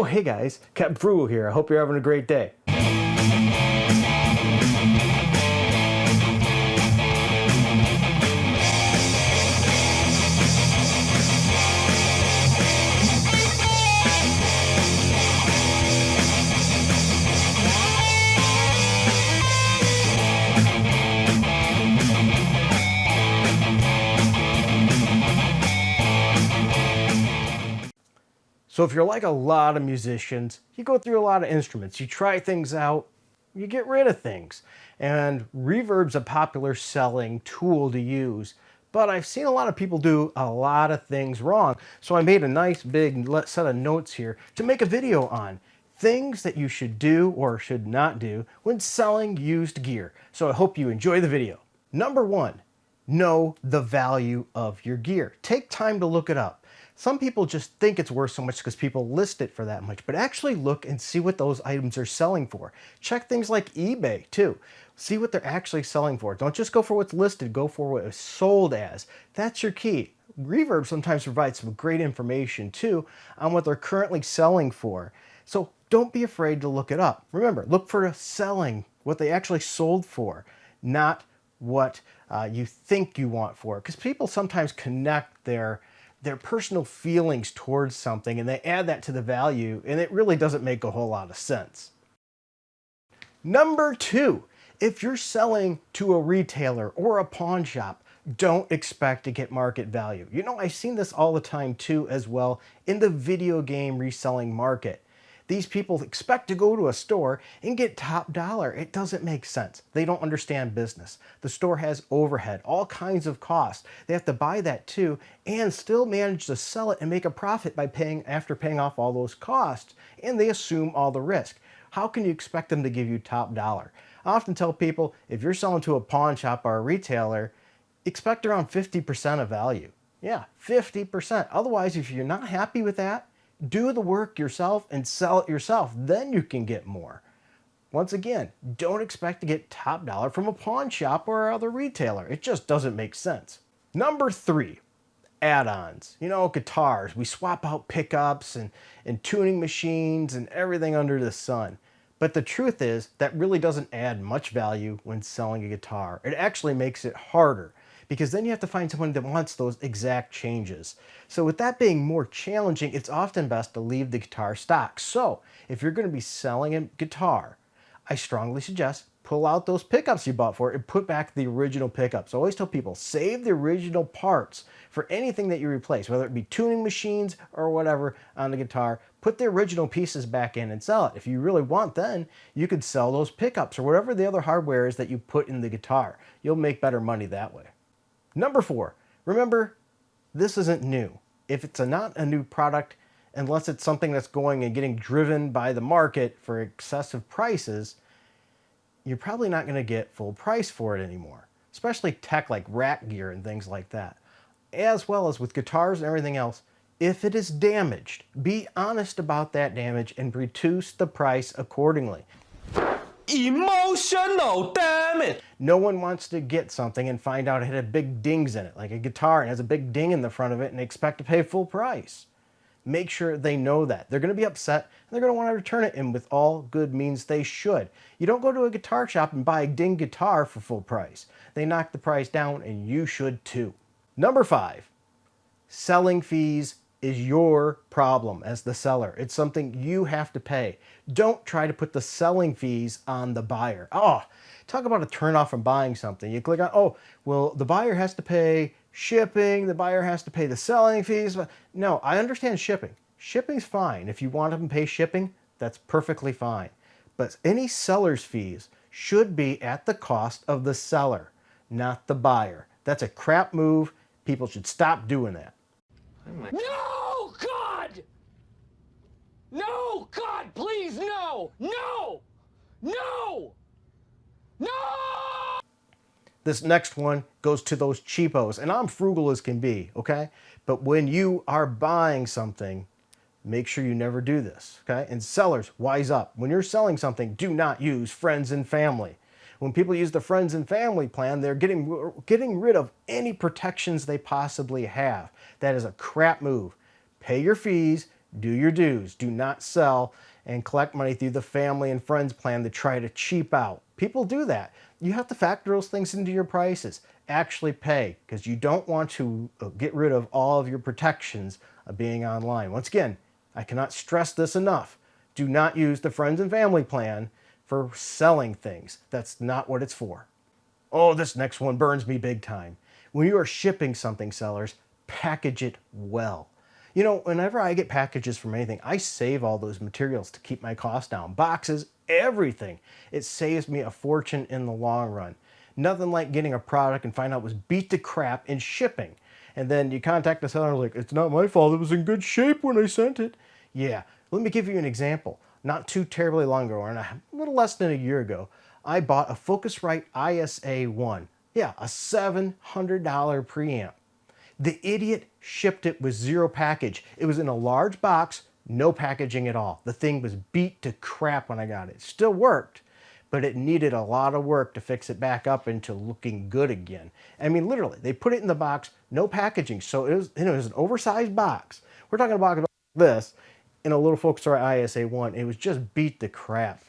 hey guys, Captain Frugal here. I hope you're having a great day. So if you're like a lot of musicians, you go through a lot of instruments, you try things out, you get rid of things. And Reverb's a popular selling tool to use, but I've seen a lot of people do a lot of things wrong. So I made a nice big set of notes here to make a video on things that you should do or should not do when selling used gear. So I hope you enjoy the video. Number one, know the value of your gear. Take time to look it up. Some people just think it's worth so much because people list it for that much, but actually look and see what those items are selling for. Check things like eBay too. See what they're actually selling for. Don't just go for what's listed, go for what it's sold as. That's your key. Reverb sometimes provides some great information too on what they're currently selling for. So don't be afraid to look it up. Remember, look for selling, what they actually sold for, not what you think you want for it. Because people sometimes connect their personal feelings towards something and they add that to the value, and it really doesn't make a whole lot of sense. Number two, if you're selling to a retailer or a pawn shop, don't expect to get market value. You know, I've seen this all the time too as well in the video game reselling market. These people expect to go to a store and get top dollar. It doesn't make sense. They don't understand business. The store has overhead, all kinds of costs. They have to buy that too and still manage to sell it and make a profit by after paying off all those costs, and they assume all the risk. How can you expect them to give you top dollar? I often tell people, if you're selling to a pawn shop or a retailer, expect around 50% of value. Yeah, 50%. Otherwise, if you're not happy with that, do the work yourself and sell it yourself. Then you can get more. Once again, don't expect to get top dollar from a pawn shop or other retailer. It just doesn't make sense. Number three, add-ons. You know, guitars. We swap out pickups and tuning machines and everything under the sun. But the truth is that really doesn't add much value when selling a guitar. It actually makes it harder, because then you have to find someone that wants those exact changes. So with that being more challenging, it's often best to leave the guitar stock. So if you're going to be selling a guitar, I strongly suggest pull out those pickups you bought for it and put back the original pickups. I always tell people, save the original parts for anything that you replace, whether it be tuning machines or whatever on the guitar. Put the original pieces back in and sell it. If you really want, then you could sell those pickups or whatever the other hardware is that you put in the guitar. You'll make better money that way. Number four, remember, this isn't new. If it's not a new product, unless it's something that's going and getting driven by the market for excessive prices, you're probably not going to get full price for it anymore, especially tech like rack gear and things like that. As well as with guitars and everything else, if it is damaged, be honest about that damage and reduce the price accordingly. Emotional damage. No one wants to get something and find out it had big dings in it, like a guitar and has a big ding in the front of it, and they expect to pay full price. Make sure they know that. They're going to be upset and they're going to want to return it, and with all good means they should. You don't go to a guitar shop and buy a ding guitar for full price. They knock the price down, and you should too. Number five, selling fees is your problem as the seller. It's something you have to pay. Don't try to put the selling fees on the buyer. Oh, talk about a turnoff from buying something. You click on, oh, well, the buyer has to pay shipping, the buyer has to pay the selling fees. No, I understand shipping. Shipping's fine. If you want them to pay shipping, that's perfectly fine. But any seller's fees should be at the cost of the seller, not the buyer. That's a crap move. People should stop doing that. No, God! No, God, please, no! No! No! No! This next one goes to those cheapos, and I'm frugal as can be, okay? But when you are buying something, make sure you never do this, okay? And sellers, wise up. When you're selling something, do not use friends and family. When people use the friends and family plan, they're getting rid of any protections they possibly have. That is a crap move. Pay your fees, do your dues. Do not sell and collect money through the family and friends plan to try to cheap out. People do that. You have to factor those things into your prices. Actually pay, because you don't want to get rid of all of your protections of being online. Once again, I cannot stress this enough. Do not use the friends and family plan for selling things. That's not what it's for. Oh, this next one burns me big time. When you are shipping something, sellers, package it well. You know, whenever I get packages from anything, I save all those materials to keep my costs down. Boxes, everything. It saves me a fortune in the long run. Nothing like getting a product and find out it was beat to crap in shipping. And then you contact the seller like, it's not my fault, it was in good shape when I sent it. Yeah, let me give you an example. Not too terribly long ago, or a little less than a year ago, I bought a Focusrite ISA1. Yeah, a $700 preamp. The idiot shipped it with zero package. It was in a large box, no packaging at all. The thing was beat to crap when I got it. It still worked, but it needed a lot of work to fix it back up into looking good again. I mean, literally, they put it in the box, no packaging. So it was an oversized box. We're talking about this in a little Focusrite ISA1. It was just beat to crap.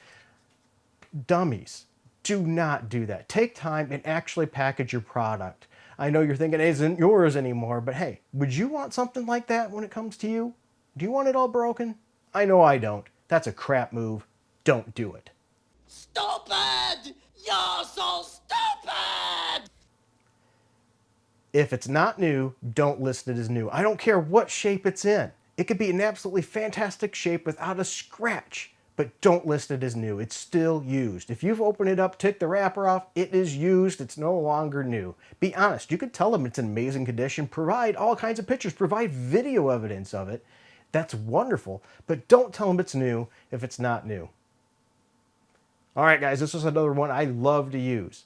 Dummies, do not do that. Take time and actually package your product. I know you're thinking it isn't yours anymore, but hey, would you want something like that when it comes to you? Do you want it all broken? I know I don't. That's a crap move. Don't do it. Stupid! You're so stupid! If it's not new, don't list it as new. I don't care what shape it's in. It could be an absolutely fantastic shape without a scratch, but don't list it as new. It's still used. If you've opened it up, took the wrapper off, it is used. It's no longer new. Be honest. You could tell them it's in amazing condition. Provide all kinds of pictures. Provide video evidence of it. That's wonderful, but don't tell them it's new if it's not new. All right, guys, this is another one I love to use.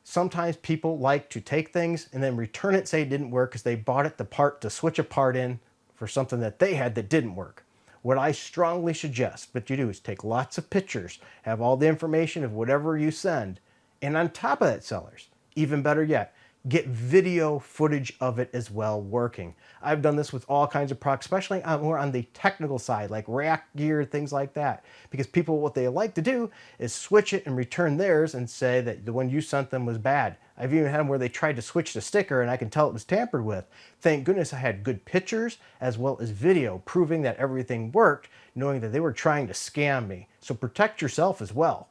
Sometimes people like to take things and then return it, say it didn't work because they bought it the part to switch a part in for something that they had that didn't work. What I strongly suggest what you do is take lots of pictures, have all the information of whatever you send, and on top of that, sellers, even better yet, get video footage of it as well working. I've done this with all kinds of products, especially more on the technical side, like rack gear, things like that. Because people, what they like to do is switch it and return theirs and say that the one you sent them was bad. I've even had them where they tried to switch the sticker and I can tell it was tampered with. Thank goodness I had good pictures as well as video proving that everything worked, knowing that they were trying to scam me. So protect yourself as well.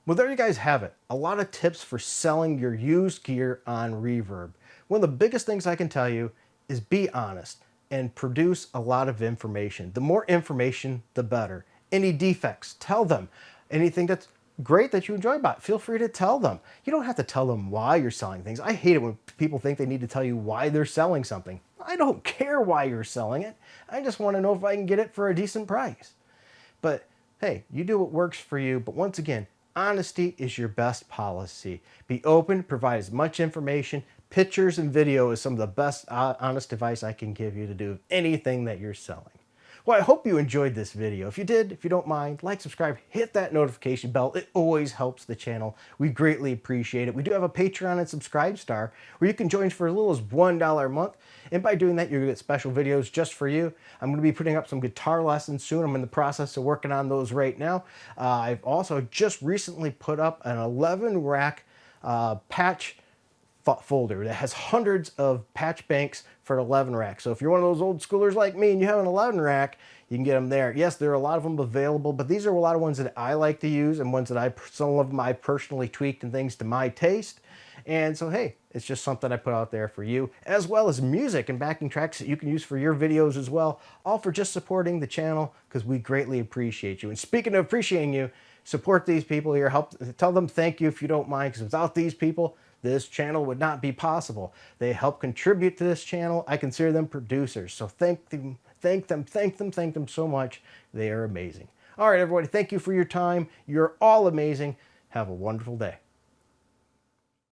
Well, there you guys have it. A lot of tips for selling your used gear on Reverb. One of the biggest things I can tell you is be honest and produce a lot of information. The more information, the better. Any defects, tell them. Anything that's great that you enjoy about it, feel free to tell them. You don't have to tell them why you're selling things. I hate it when people think they need to tell you why they're selling something. I don't care why you're selling it. I just want to know if I can get it for a decent price. But hey, you do what works for you. But once again, honesty is your best policy. Be open, provide as much information. Pictures and video is some of the best honest advice I can give you to do anything that you're selling. Well, I hope you enjoyed this video. If you did, if you don't mind, like, subscribe, hit that notification bell. It always helps the channel. We greatly appreciate it. We do have a Patreon and Subscribe Star where you can join for as little as $1 a month. And by doing that, you're going to get special videos just for you. I'm going to be putting up some guitar lessons soon. I'm in the process of working on those right now. I've also just recently put up an 11 rack patch folder that has hundreds of patch banks for an 11 rack. So if you're one of those old schoolers like me and you have an 11 rack, you can get them there. Yes, there are a lot of them available, but these are a lot of ones that I like to use and ones that some of them I personally tweaked and things to my taste. And so, hey, it's just something I put out there for you, as well as music and backing tracks that you can use for your videos as well, all for just supporting the channel because we greatly appreciate you. And speaking of appreciating you, support these people here. Tell them thank you if you don't mind, because without these people, this channel would not be possible. They help contribute to this channel. I consider them producers. So thank them so much. They are amazing. All right, everybody, thank you for your time. You're all amazing. Have a wonderful day.